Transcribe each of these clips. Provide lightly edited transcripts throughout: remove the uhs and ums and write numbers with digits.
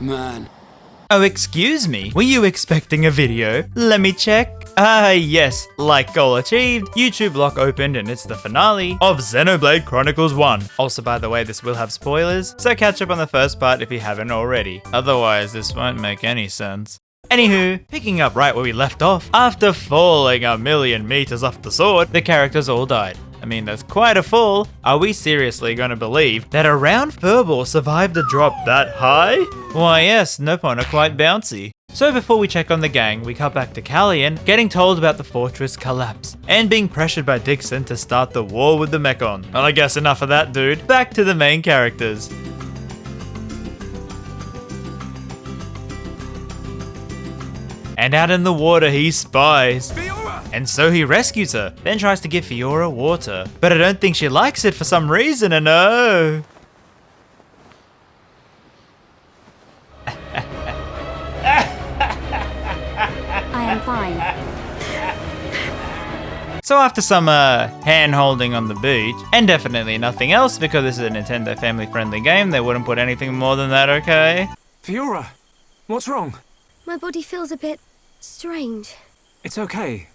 Man. Oh, excuse me, were you expecting a video? Let me check. Yes, like goal achieved, YouTube lock opened and it's the finale of Xenoblade Chronicles 1. Also, by the way, this will have spoilers, so catch up on the first part if you haven't already. Otherwise, this won't make any sense. Anywho, picking up right where we left off, after falling 1,000,000 meters off the sword, the characters all died. I mean, that's quite a fall. Are we seriously gonna believe that a round furball survived a drop that high? Why yes, no point are quite bouncy. So before we check on the gang, we cut back to Callian getting told about the fortress collapse and being pressured by Dixon to start the war with the Mechon. Well, I guess enough of that, dude. Back to the main characters. And out in the water he spies. And so he rescues her, then tries to give Fiora water. But I don't think she likes it for some reason, and oh. I am fine. So after some hand-holding on the beach, and definitely nothing else because this is a Nintendo family-friendly game, they wouldn't put anything more than that, okay? Fiora, what's wrong? My body feels a bit strange. It's okay.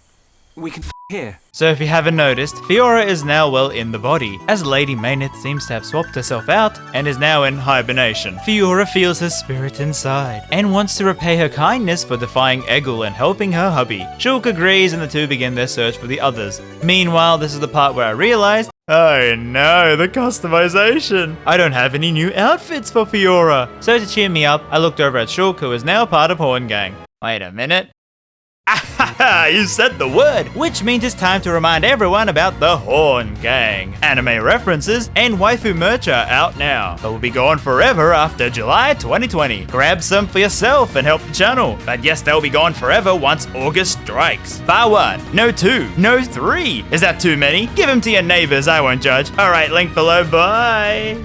We can here. So if you haven't noticed, Fiora is now well in the body, as Lady Mayneth seems to have swapped herself out and is now in hibernation. Fiora feels her spirit inside, and wants to repay her kindness for defying Eggle and helping her hubby. Shulk agrees and the two begin their search for the others. Meanwhile, this is the part where I realized, oh no, the customization! I don't have any new outfits for Fiora. So to cheer me up, I looked over at Shulk, who is now part of Horn Gang. Wait a minute. Ahaha, you said the word, which means it's time to remind everyone about the Horn Gang. Anime references and waifu merch are out now, but will be gone forever after July 2020. Grab some for yourself and help the channel. But yes, they'll be gone forever once August strikes. Bar 1, no 2, no 3. Is that too many? Give them to your neighbors, I won't judge. Alright, link below, bye.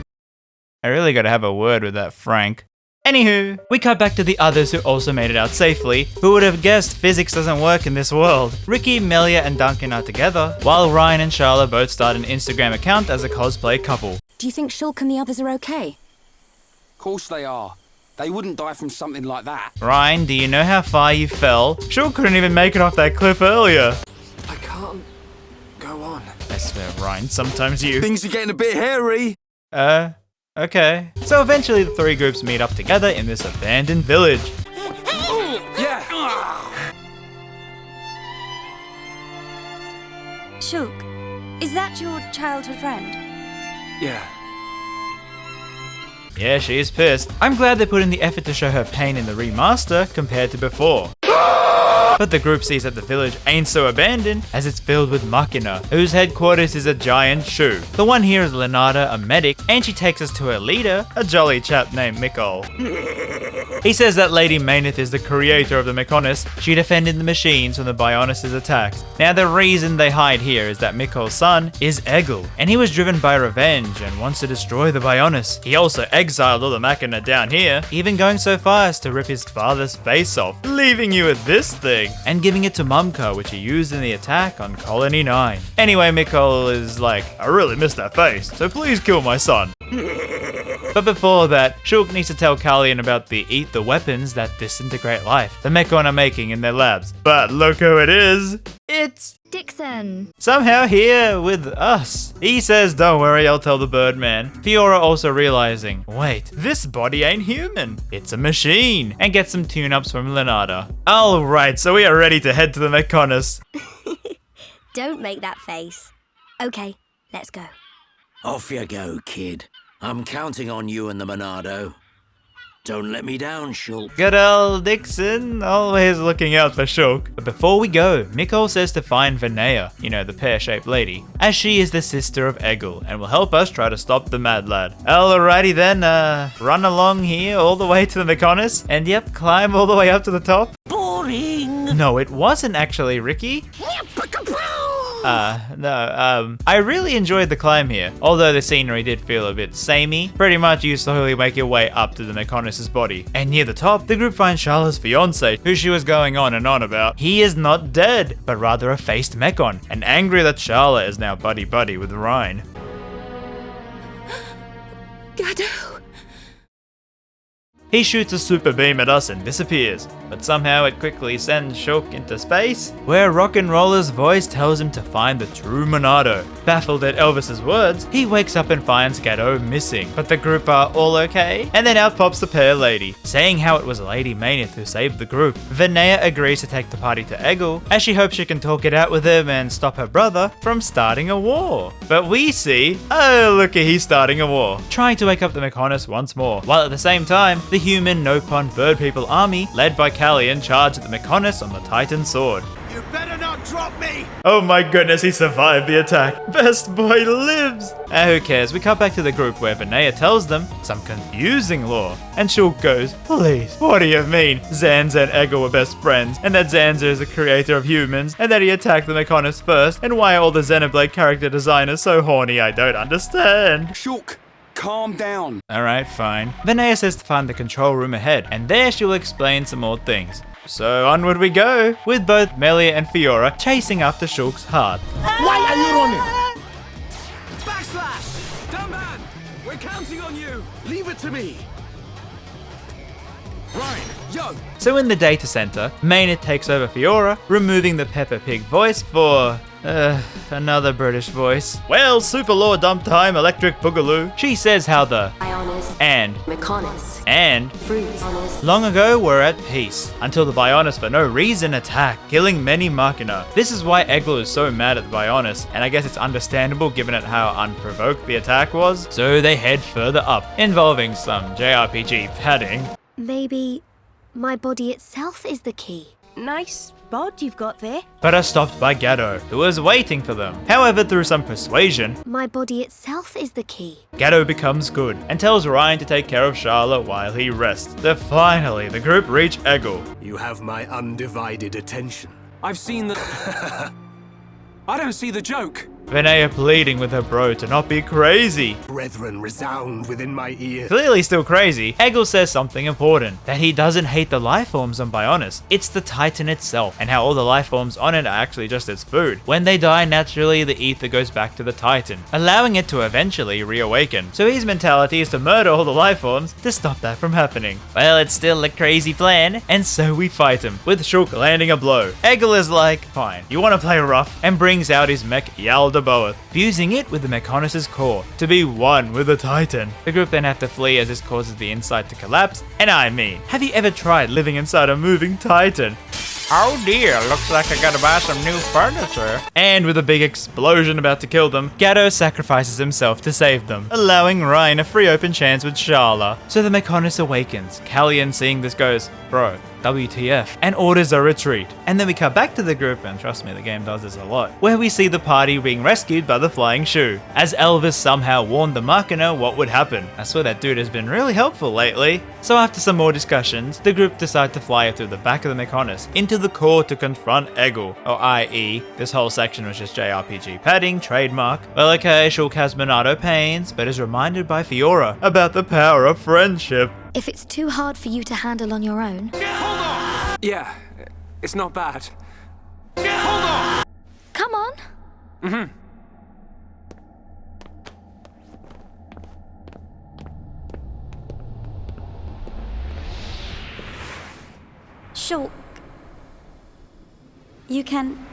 I really gotta have a word with that Frank. Anywho, we cut back to the others who also made it out safely. Who would have guessed physics doesn't work in this world? Ricky, Melia, and Duncan are together, while Ryan and Charlotte both start an Instagram account as a cosplay couple. Do you think Shulk and the others are okay? Of course they are. They wouldn't die from something like that. Ryan, do you know how far you fell? Shulk couldn't even make it off that cliff earlier. I can't go on. I swear, Ryan, sometimes you... Things are getting a bit hairy. Okay. So eventually the three groups meet up together in this abandoned village. Yeah. Shulk, is that your childhood friend? Yeah. Yeah, she is pissed. I'm glad they put in the effort to show her pain in the remaster compared to before. But the group sees that the village ain't so abandoned, as it's filled with Machina, whose headquarters is a giant shoe. The one here is Lenata, a medic, and she takes us to her leader, a jolly chap named Mikol. He says that Lady Mayneth is the creator of the Mechonis. She defended the machines from the Bionis' attacks. Now the reason they hide here is that Mikol's son is Eggle, and he was driven by revenge and wants to destroy the Bionis. He also exiled all the Machina down here, even going so far as to rip his father's face off, leaving you with this thing, and giving it to Mumka, which he used in the attack on Colony 9. Anyway, Mikol is like, I really miss that face, so please kill my son. But before that, Shulk needs to tell Callian about the eat the weapons that disintegrate life the Mechon are making in their labs. But look who it is! It's Dixon. somehow here with us. He says, don't worry, I'll tell the Birdman. Fiora also realizing, wait, this body ain't human. It's a machine. And get some tune-ups from Lenata. Alright, so we are ready to head to the Mechonis. Don't make that face. Okay, let's go. Off you go, kid. I'm counting on you and the Monado. Don't let me down, Shulk. Good old Dixon, always looking out for Shulk. But before we go, Mikol says to find Vinaya, you know, the pear-shaped lady, as she is the sister of Eggle and will help us try to stop the mad lad. Alrighty then, run along here all the way to the Mechonis, and yep, climb all the way up to the top. Boring. No, it wasn't actually, Ricky. I really enjoyed the climb here, although the scenery did feel a bit samey. Pretty much you slowly make your way up to the Mechonis' body. And near the top, the group finds Charlotte's fiancé, who she was going on and on about. He is not dead, but rather a faced Mechon, and angry that Charlotte is now buddy-buddy with Ryan. Gado. He shoots a super beam at us and disappears, but somehow it quickly sends Shulk into space, where Rock'n'Roller's voice tells him to find the true Monado. Baffled at Elvis's words, he wakes up and finds Gato missing, but the group are all okay, and then out pops the pear lady, saying how it was Lady Maynith who saved the group. Vinaya agrees to take the party to Eggle, as she hopes she can talk it out with him and stop her brother from starting a war. But we see, oh looky, he's starting a war, trying to wake up the Mechonis once more, while at the same time, the human Nopon bird people army, led by Callian, charge at the Mechonis on the Titan sword. You better not drop me! Oh my goodness, he survived the attack. Best boy lives! Who cares? We cut back to the group where Vinaya tells them some confusing lore. And Shulk goes, please, what do you mean? Zanza and Eggle were best friends, and that Zanza is the creator of humans, and that he attacked the Mechonis first, and why are all the Xenoblade character designers so horny? I don't understand. Shulk, calm down. Alright, fine. Vinaya says to find the control room ahead, and there she'll explain some more things. So onward we go, with both Melia and Fiora chasing after Shulk's heart. Why are you running? Backslash! Dumb man! We're counting on you! Leave it to me. Right, yo! So in the data center, Maynard takes over Fiora, removing the Peppa Pig voice for... another British voice. Well, super lore dump time, electric boogaloo. She says how the... Bionis, and... Mechonis, and... Fruits, long ago were at peace, until the Bionis for no reason attack, killing many Machina. This is why Eggle is so mad at the Bionis, and I guess it's understandable given it how unprovoked the attack was. So they head further up, involving some JRPG padding. Maybe my body itself is the key. Nice bod you've got there. But are stopped by Gato, who is waiting for them. However, through some persuasion, My body itself is the key. Gato becomes good and tells Ryan to take care of Charlotte while he rests. Then finally, the group reach Eggle. You have my undivided attention. I've seen the... I don't see the joke. Vinaya pleading with her bro to not be crazy. Brethren resound within my ear. Clearly still crazy, Eggle says something important, that he doesn't hate the lifeforms on Bionis. It's the Titan itself, and how all the lifeforms on it are actually just its food. When they die naturally, the ether goes back to the Titan, allowing it to eventually reawaken. So his mentality is to murder all the lifeforms to stop that from happening. Well, it's still a crazy plan, and so we fight him, with Shulk landing a blow. Eggle is like, fine, you wanna play rough, and brings out his mech Yaldabaoth, fusing it with the Mechonis' core to be one with the Titan. The group then have to flee as this causes the inside to collapse, and I mean, have you ever tried living inside a moving Titan? Oh dear, looks like I gotta buy some new furniture. And with a big explosion about to kill them, Gato sacrifices himself to save them, allowing Ryan a free open chance with Sharla. So the Mechonis awakens. Callian seeing this goes, bro, WTF, and orders a retreat. And then we cut back to the group, and trust me, the game does this a lot, where we see the party being rescued by the flying shoe, as Elvis somehow warned the Machina what would happen. I swear that dude has been really helpful lately. So after some more discussions, the group decide to fly it through the back of the Mechonis into the core to confront Eggle, or i.e., this whole section was just JRPG padding, trademark. Well okay, Shulk has Monado pains, but is reminded by Fiora about the power of friendship. If it's too hard for you to handle on your own, Yeah, it's not bad. come on. Shulk. You can...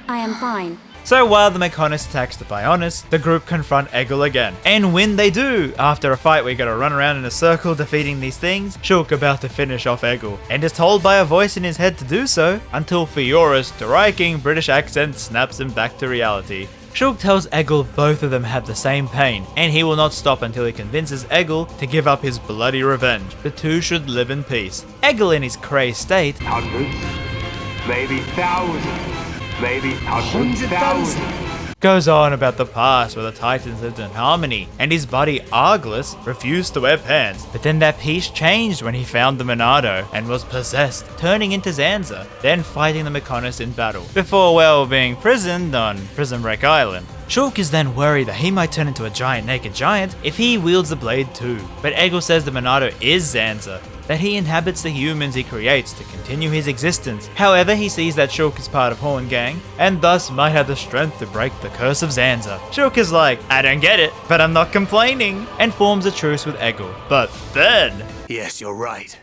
I am fine. So while the Mechonis attacks the Bionis, the group confront Eggle again. And when they do, after a fight where you gotta run around in a circle defeating these things, Shulk about to finish off Eggle, and is told by a voice in his head to do so, until Fiora's striking British accent snaps him back to reality. Shulk tells Eggle both of them have the same pain, and he will not stop until he convinces Eggle to give up his bloody revenge. The two should live in peace. Eggle in his crazed state, Hundreds, maybe thousands, maybe 100,000. goes on about the past where the Titans lived in harmony, and his buddy Argless refused to wear pants. But then that peace changed when he found the Monado and was possessed, turning into Zanza, then fighting the Mechonis in battle, before, well, being imprisoned on Prison Break Island. Shulk is then worried that he might turn into a giant naked giant if he wields the blade too, but Eggle says the Monado is Zanza, that he inhabits the humans he creates to continue his existence. However, he sees that Shulk is part of Horn Gang, and thus might have the strength to break the curse of Zanza. Shulk is like, I don't get it, but I'm not complaining, and forms a truce with Eggle. But then, Yes, you're right.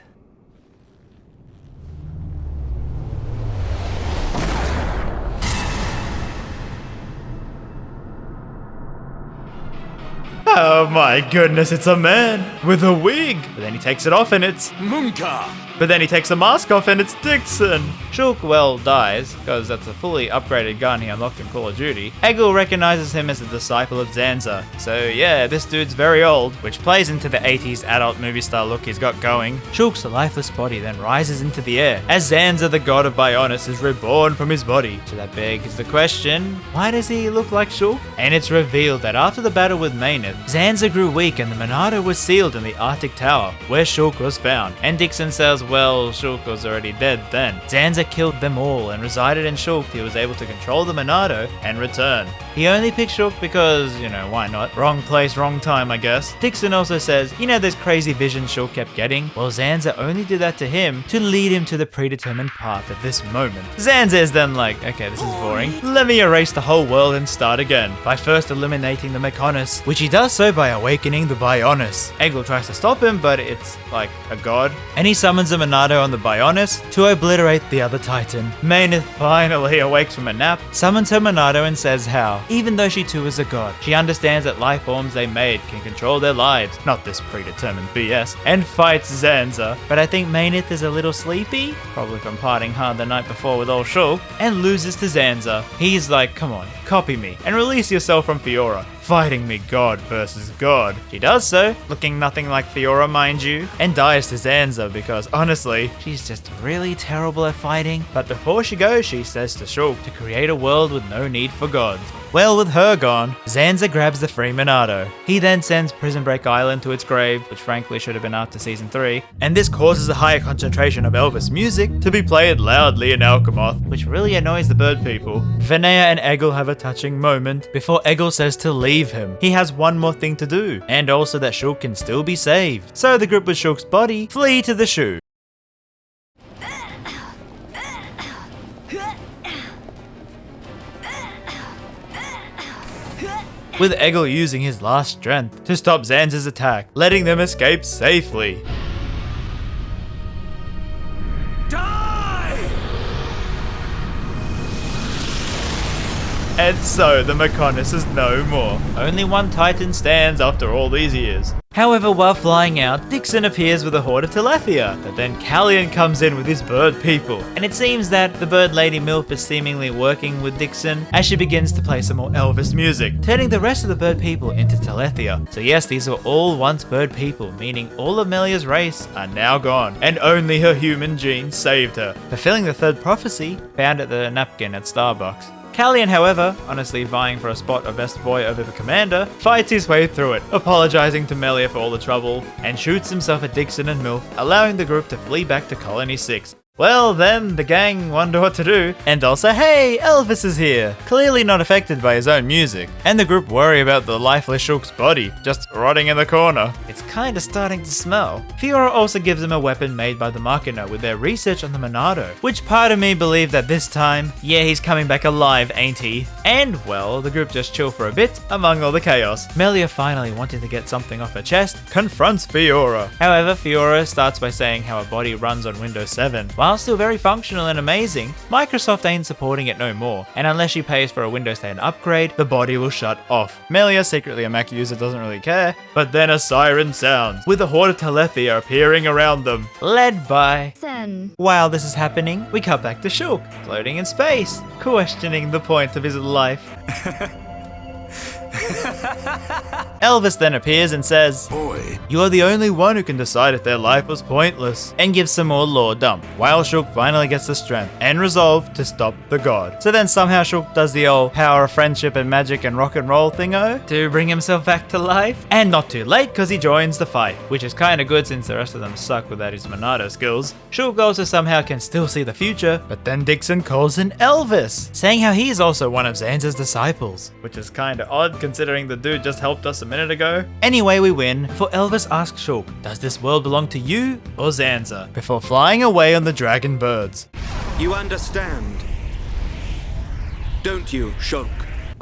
Oh my goodness, it's a man with a wig. But then he takes it off and it's Munka! But then he takes the mask off and it's Dixon. Shulk, well, dies, because that's a fully upgraded gun he unlocked in Call of Duty. Egil recognizes him as a disciple of Zanza. So yeah, this dude's very old, which plays into the 80s adult movie style look he's got going. Shulk's lifeless body then rises into the air, as Zanza, the god of Bionis, is reborn from his body. So that begs the question, why does he look like Shulk? And it's revealed that after the battle with Meyneth, Zanza grew weak and the Monado was sealed in the Arctic Tower, where Shulk was found. And Dixon says, well, Shulk was already dead then. Zanza killed them all and resided in Shulk. He was able to control the Monado and return. He only picked Shulk because, you know, why not? Wrong place, wrong time, I guess. Dixon also says, you know those crazy visions Shulk kept getting? Well, Zanza only did that to him to lead him to the predetermined path at this moment. Zanza is then like, okay, this is boring. Let me erase the whole world and start again by first eliminating the Mechonis, which he does so by awakening the Bionis. Egil tries to stop him, but it's like a god, and he summons a Monado on the Bionis to obliterate the other Titan. Meyneth finally awakes from a nap, summons her Monado and says how, even though she too is a god, she understands that life forms they made can control their lives, not this predetermined BS, and fights Zanza. But I think Meyneth is a little sleepy, probably from partying hard the night before with old Shulk, and loses to Zanza. He's like, come on, copy me, and release yourself from Fiora. Fighting me god versus god. She does so, looking nothing like Fiora mind you, and dies to Zanza because honestly, she's just really terrible at fighting. But before she goes, she says to Shulk to create a world with no need for gods. Well, with her gone, Zanza grabs the free Monado. He then sends Prison Break Island to its grave, which frankly should have been after season 3, and this causes a higher concentration of Elvis music to be played loudly in Alchemoth, which really annoys the bird people. Vinaya and Egil have a touching moment before Egil says to leave him. He has one more thing to do, and also that Shulk can still be saved. So the group with Shulk's body flee to the shoe. With Egil using his last strength to stop Zanza's attack, letting them escape safely. And so the Mechonis is no more. Only one Titan stands after all these years. However, while flying out, Dixon appears with a horde of Telethia, but then Callion comes in with his bird people, and it seems that the bird lady MILF is seemingly working with Dixon as she begins to play some more Elvis music, turning the rest of the bird people into Telethia. So yes, these were all once bird people, meaning all of Melia's race are now gone, and only her human genes saved her, fulfilling the third prophecy found at the napkin at Starbucks. Callion, however, honestly vying for a spot of best boy over the commander, fights his way through it, apologizing to Melia for all the trouble, and shoots himself at Dixon and MILF, allowing the group to flee back to Colony 6. Well, then the gang wonder what to do, and also, hey, Elvis is here, clearly not affected by his own music, and the group worry about the lifeless Shulk's body, just rotting in the corner. It's kinda starting to smell. Fiora also gives him a weapon made by the Machina with their research on the Monado, which part of me believed that this time, yeah, he's coming back alive, ain't he? And, well, the group just chill for a bit among all the chaos. Melia, finally wanting to get something off her chest, confronts Fiora. However, Fiora starts by saying how her body runs on Windows 7, while still very functional and amazing, Microsoft ain't supporting it no more, and unless she pays for a Windows 10 upgrade, the body will shut off. Melia, secretly a Mac user, doesn't really care, but then a siren sounds, with a horde of Telethia appearing around them, led by... Sen. While this is happening, we cut back to Shulk, floating in space, questioning the point of his life. Elvis then appears and says, Boy, "You are the only one who can decide if their life was pointless," and gives some more lore dump, while Shulk finally gets the strength and resolve to stop the god. So then somehow Shulk does the old power of friendship and magic and rock and roll thingo to bring himself back to life, and not too late because he joins the fight, which is kinda good since the rest of them suck without his Monado skills. Shulk also somehow can still see the future, but then Dixon calls in Elvis, saying how he is also one of Zanza's disciples, which is kinda odd considering the dude just helped us a minute ago. Anyway, we win, for Elvis asks Shulk, does this world belong to you or Zanza? Before flying away on the dragon birds. You understand, don't you, Shulk?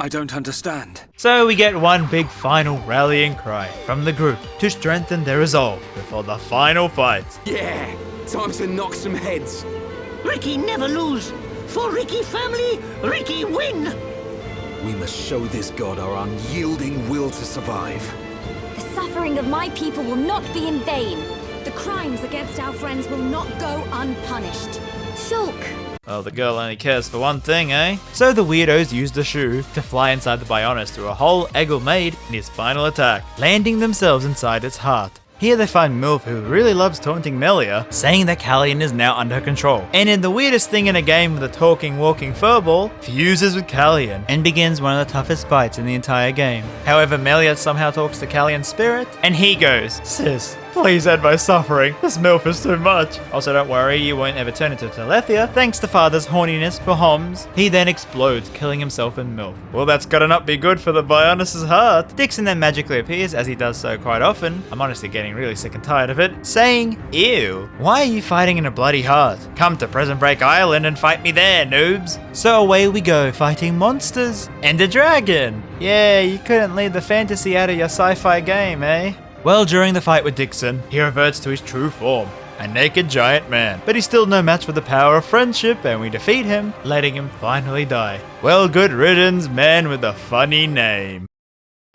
I don't understand. So we get one big final rallying cry from the group to strengthen their resolve before the final fight. Yeah, time to knock some heads. Ricky never lose. For Ricky family, Ricky win. We must show this god our unyielding will to survive. The suffering of my people will not be in vain. The crimes against our friends will not go unpunished. Shulk! Well, the girl only cares for one thing, eh? So the weirdos use the shoe to fly inside the Bionis through a hole Egil made in his final attack, landing themselves inside its heart. Here they find Milf, who really loves taunting Melia, saying that Callian is now under her control. And in the weirdest thing in a game with a talking, walking furball, fuses with Callian and begins one of the toughest fights in the entire game. However, Melia somehow talks to Callian's spirit, and he goes, "Sis, please end my suffering. This Milf is too much." Also, don't worry, you won't ever turn into Telethia, thanks to Father's horniness for Homs. He then explodes, killing himself and Milf. Well, that's gotta not be good for the Bionis' heart. Dixon then magically appears, as he does so quite often. I'm honestly getting really sick and tired of it, saying, "Ew, why are you fighting in a bloody heart? Come to Prison Break Island and fight me there, noobs." So away we go, fighting monsters and a dragon. Yeah, you couldn't leave the fantasy out of your sci-fi game, eh? Well, during the fight with Dixon, he reverts to his true form, a naked giant man. But he's still no match for the power of friendship, and we defeat him, letting him finally die. Well, good riddance, man with a funny name.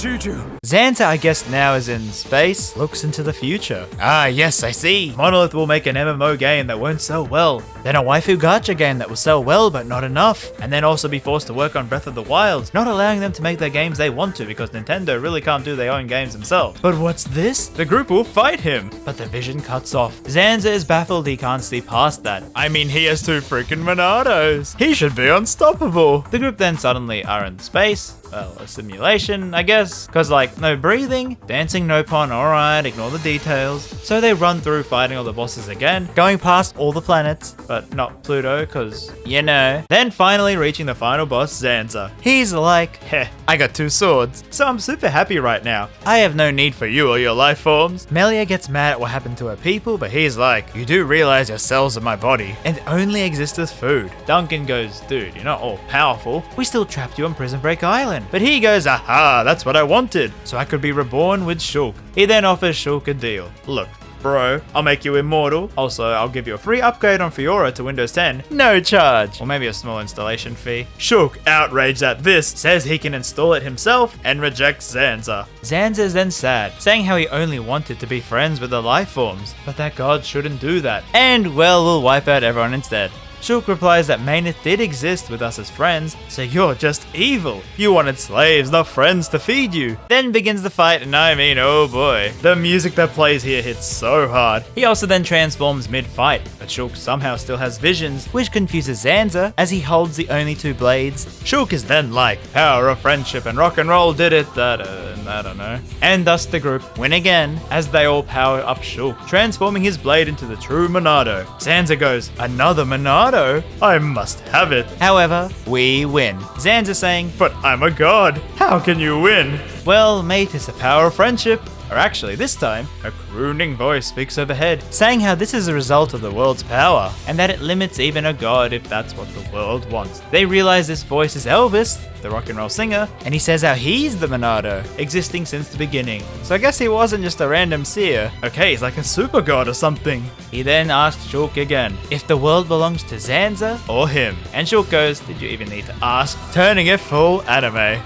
Juju. Zanza, I guess now is in space, looks into the future. Ah, yes, I see. Monolith will make an MMO game that won't sell well. Then a waifu gacha game that will sell well, but not enough. And then also be forced to work on Breath of the Wild, not allowing them to make their games they want to because Nintendo really can't do their own games themselves. But what's this? The group will fight him. But the vision cuts off. Zanza is baffled he can't see past that. I mean, he has 2 freaking Monados. He should be unstoppable. The group then suddenly are in space. Well, a simulation, I guess, cause like, no breathing, dancing no pun, alright, ignore the details. So they run through fighting all the bosses again, going past all the planets, but not Pluto, cause, you know. Then finally reaching the final boss, Zanza. He's like, heh, I got 2 swords, so I'm super happy right now. I have no need for you or your life forms. Melia gets mad at what happened to her people, but he's like, you do realize your cells are my body, and only exist as food. Duncan goes, dude, you're not all powerful, we still trapped you on Prison Break Island. But he goes, aha, that's what I wanted, so I could be reborn with Shulk. He then offers Shulk a deal. Look, bro, I'll make you immortal. Also, I'll give you a free upgrade on Fiora to Windows 10, no charge. Or maybe a small installation fee. Shulk, outraged at this, says he can install it himself and rejects Zanza. Zanza is then sad, saying how he only wanted to be friends with the life forms, but that god shouldn't do that. And, well, we'll wipe out everyone instead. Shulk replies that Mainith did exist with us as friends, so you're just evil. You wanted slaves, not friends to feed you. Then begins the fight, and I mean, oh boy. The music that plays here hits so hard. He also then transforms mid-fight, but Shulk somehow still has visions, which confuses Zanza as he holds the only 2 blades. Shulk is then like, power of friendship and rock and roll did it, I don't know. And thus the group win again, as they all power up Shulk, transforming his blade into the true Monado. Zanza goes, another Monado? I must have it. However, we win. Zanza saying, but I'm a god. How can you win? Well, mate, it's the power of friendship. Or actually, this time, a crooning voice speaks overhead, saying how this is a result of the world's power, and that it limits even a god if that's what the world wants. They realize this voice is Elvis, the rock and roll singer, and he says how he's the Monado, existing since the beginning. So I guess he wasn't just a random seer. Okay, he's like a super god or something. He then asks Shulk again, if the world belongs to Zanza or him. And Shulk goes, did you even need to ask? Turning it full anime.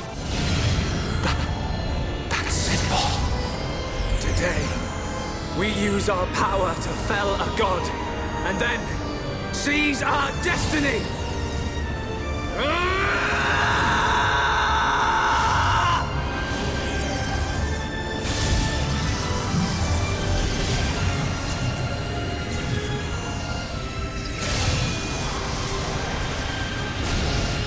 Today, we use our power to fell a god, and then seize our destiny!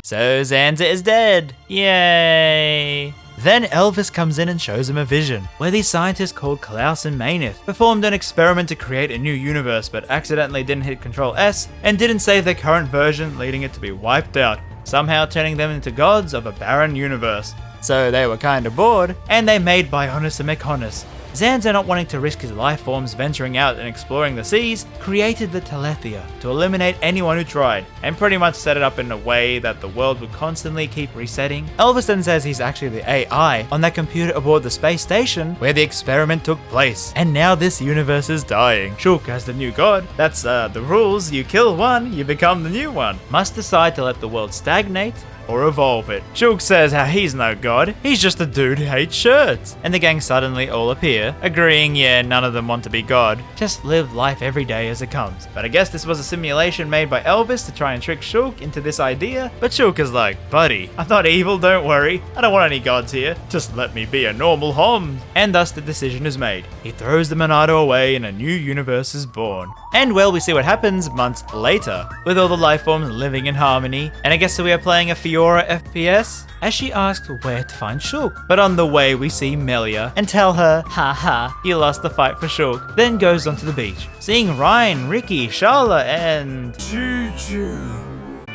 So Zanza is dead. Yay! Then Elvis comes in and shows him a vision, where these scientists called Klaus and Mainith performed an experiment to create a new universe, but accidentally didn't hit Control S and didn't save their current version, leading it to be wiped out, somehow turning them into gods of a barren universe. So they were kinda bored, and they made Bionis and Mechonis, Zanza, not wanting to risk his life forms venturing out and exploring the seas, created the Telethia to eliminate anyone who tried, and pretty much set it up in a way that the world would constantly keep resetting. Elvis then says he's actually the AI on that computer aboard the space station where the experiment took place, and now this universe is dying. Shulk as the new god, that's the rules, you kill one, you become the new one. Must decide to let the world stagnate or evolve it. Shulk says how he's no god, he's just a dude who hates shirts. And the gang suddenly all appear, agreeing yeah, none of them want to be god, just live life every day as it comes. But I guess this was a simulation made by Elvis to try and trick Shulk into this idea, but Shulk is like, buddy, I'm not evil, don't worry, I don't want any gods here, just let me be a normal hom. And thus the decision is made. He throws the Monado away and a new universe is born. And well, we see what happens months later, with all the life forms living in harmony, and I guess so we are playing a Fiora FPS, as she asks where to find Shulk. But on the way we see Melia and tell her, haha, you lost the fight for Shulk, then goes onto the beach, seeing Ryan, Ricky, Charla and Juju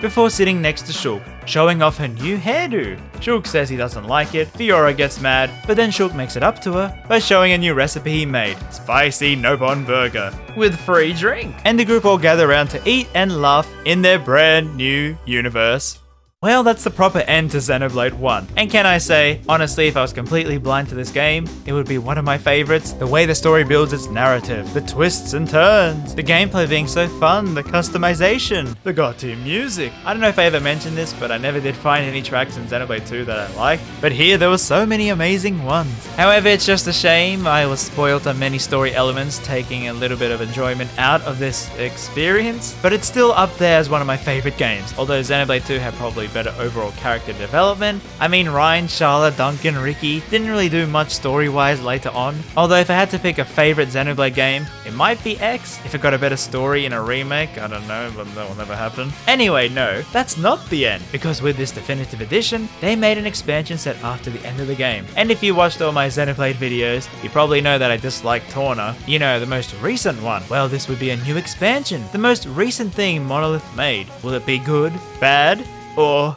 before sitting next to Shulk, showing off her new hairdo. Shulk says he doesn't like it, Fiora gets mad, but then Shulk makes it up to her by showing a new recipe he made, spicy Nobon burger, with free drink. And the group all gather around to eat and laugh in their brand new universe. Well, that's the proper end to Xenoblade 1. And can I say, honestly, if I was completely blind to this game, it would be one of my favorites. The way the story builds its narrative, the twists and turns, the gameplay being so fun, the customization, the god-tier music. I don't know if I ever mentioned this, but I never did find any tracks in Xenoblade 2 that I liked. But here, there were so many amazing ones. However, it's just a shame I was spoiled on many story elements, taking a little bit of enjoyment out of this experience. But it's still up there as one of my favorite games, although Xenoblade 2 had probably better overall character development. I mean, Ryan, Charla, Duncan, Ricky didn't really do much story-wise later on. Although if I had to pick a favorite Xenoblade game, it might be X. If it got a better story in a remake, I don't know, but that will never happen. Anyway, no, that's not the end, because with this definitive edition, they made an expansion set after the end of the game. And if you watched all my Xenoblade videos, you probably know that I dislike Torna. You know, the most recent one. Well, this would be a new expansion, the most recent thing Monolith made. Will it be good, bad, or...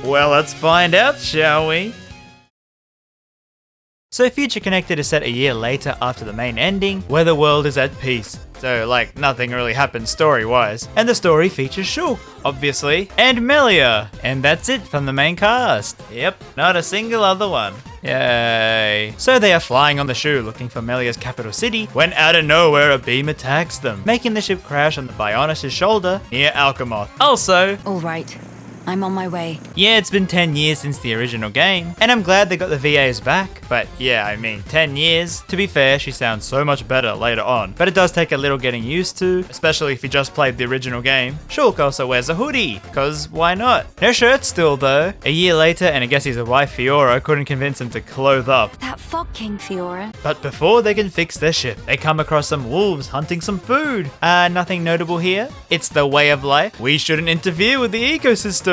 Well, let's find out, shall we? So Future Connected is set a year later after the main ending, where the world is at peace. So, like, nothing really happens story-wise. And the story features Shulk, obviously, and Melia. And that's it from the main cast. Yep, not a single other one. Yay. So they are flying on the shoe looking for Melia's capital city, when out of nowhere a beam attacks them, making the ship crash on the Bionis' shoulder near Alchemoth. Also, Alright, I'm on my way. yeah, it's been 10 years since the original game, and I'm glad they got the VAs back, but yeah, I mean, 10 years. To be fair, she sounds so much better later on, but it does take a little getting used to, especially if you just played the original game. Shulk also wears a hoodie, cause why not? No shirt still though. A year later, and I guess his wife Fiora couldn't convince him to clothe up. That Fog King, Fiora. But before they can fix their ship, they come across some wolves hunting some food. Nothing notable here. It's the way of life. We shouldn't interfere with the ecosystem.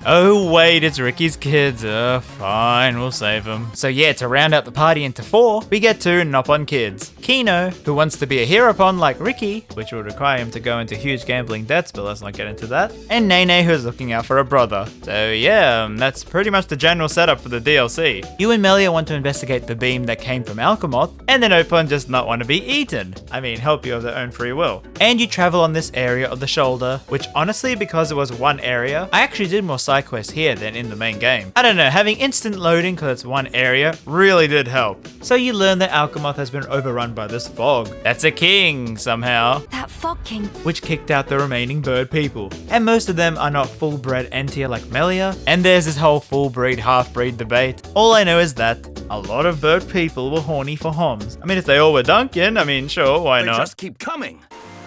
Oh wait, it's Ricky's kids. Fine, we'll save them. So yeah, to round out the party into 4, we get 2 Nopon kids. Kino, who wants to be a Heropon like Ricky, which would require him to go into huge gambling debts, but let's not get into that. And Nene, who's looking out for a brother. So yeah, that's pretty much the general setup for the DLC. You and Melia want to investigate the beam that came from Alchemoth, and the Nopon just not want to be eaten. I mean, help you of their own free will. And you travel on this area of the shoulder, which honestly, because it was one area, I actually did more side quests here than in the main game. I don't know, having instant loading because it's one area really did help. So you learn that Alchemoth has been overrun by this fog. That's a king, somehow. That Fog King. Which kicked out the remaining bird people. And most of them are not full-bred Entia like Melia, and there's this whole full-breed, half-breed debate. All I know is that a lot of bird people were horny for homs. I mean, if they all were Duncan, I mean, sure, why not? They just keep coming.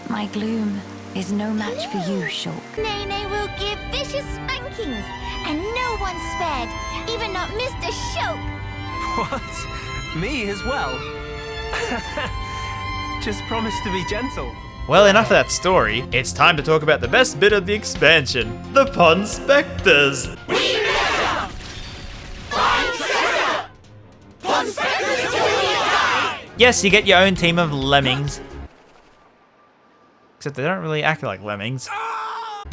My gloom is no match for you, Shulk. Nene will give vicious spankings, and no one's spared, even not Mr. Shulk. What? Me as well? Just promise to be gentle. Well, enough of that story. It's time to talk about the best bit of the expansion, the Pond Spectres. Yes, you get your own team of lemmings. Except they don't really act like lemmings.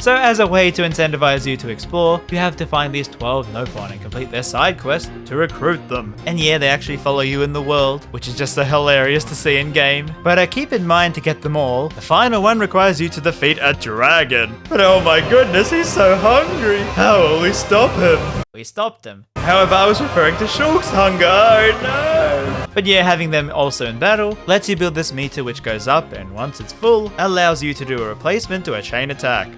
So as a way to incentivize you to explore, you have to find these 12 Nopon and complete their side quest to recruit them. And yeah, they actually follow you in the world, which is just so hilarious to see in game. But keep in mind, to get them all, the final one requires you to defeat a dragon. But oh my goodness, he's so hungry. How will we stop him? We stopped him. However, I was referring to Shulk's hunger. Oh no! But yeah, having them also in battle lets you build this meter which goes up, and once it's full, allows you to do a replacement to a chain attack.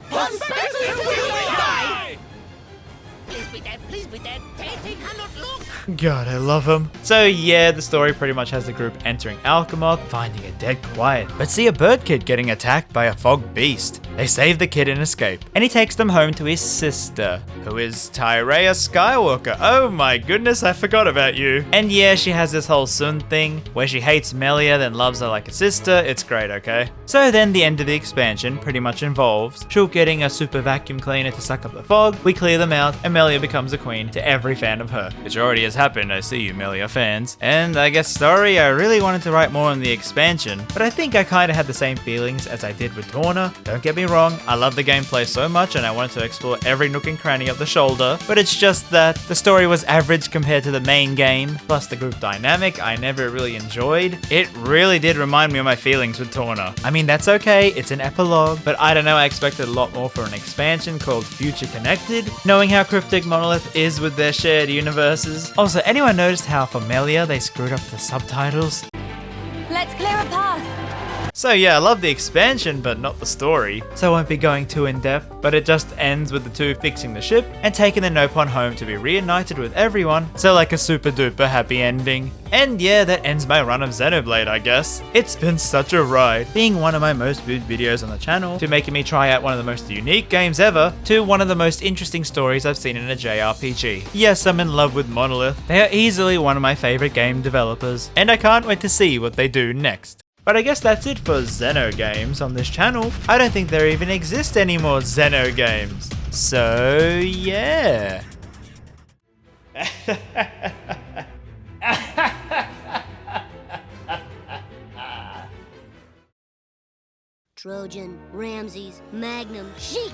God, I love him. So yeah, the story pretty much has the group entering Alchemoth, finding a dead quiet, but see a bird kid getting attacked by a fog beast. They save the kid and escape, and he takes them home to his sister, who is Tyrea Skywalker. Oh my goodness, I forgot about you. And yeah, she has this whole Sun thing, where she hates Melia, then loves her like a sister. It's great, okay? So then the end of the expansion pretty much involves Shulk getting a super vacuum cleaner to suck up the fog, we clear them out, and Melia becomes a queen to every fan of her, which already has happened, I see you Melia fans. And I guess story, I really wanted to write more on the expansion, but I think I kinda had the same feelings as I did with Torna. Don't get me wrong, I love the gameplay so much and I wanted to explore every nook and cranny of the shoulder, but it's just that the story was average compared to the main game, plus the group dynamic I never really enjoyed. It really did remind me of my feelings with Torna. I mean, that's okay, it's an epilogue, but I don't know, I expected a lot more for an expansion called Future Connected, knowing how cryptic Monolith is with their shared universes. Also, anyone noticed how for Melia they screwed up the subtitles? Let's clear a path. So yeah, I love the expansion, but not the story, so I won't be going too in depth, but it just ends with the two fixing the ship and taking the Nopon home to be reunited with everyone, so like a super duper happy ending. And yeah, that ends my run of Xenoblade, I guess. It's been such a ride, being one of my most viewed videos on the channel, to making me try out one of the most unique games ever, to one of the most interesting stories I've seen in a JRPG. Yes, I'm in love with Monolith, they are easily one of my favorite game developers, and I can't wait to see what they do next. But I guess that's it for Xeno games on this channel. I don't think there even exist any more Xeno games. So yeah. Trojan, RamZaes, Magnum, Sheik.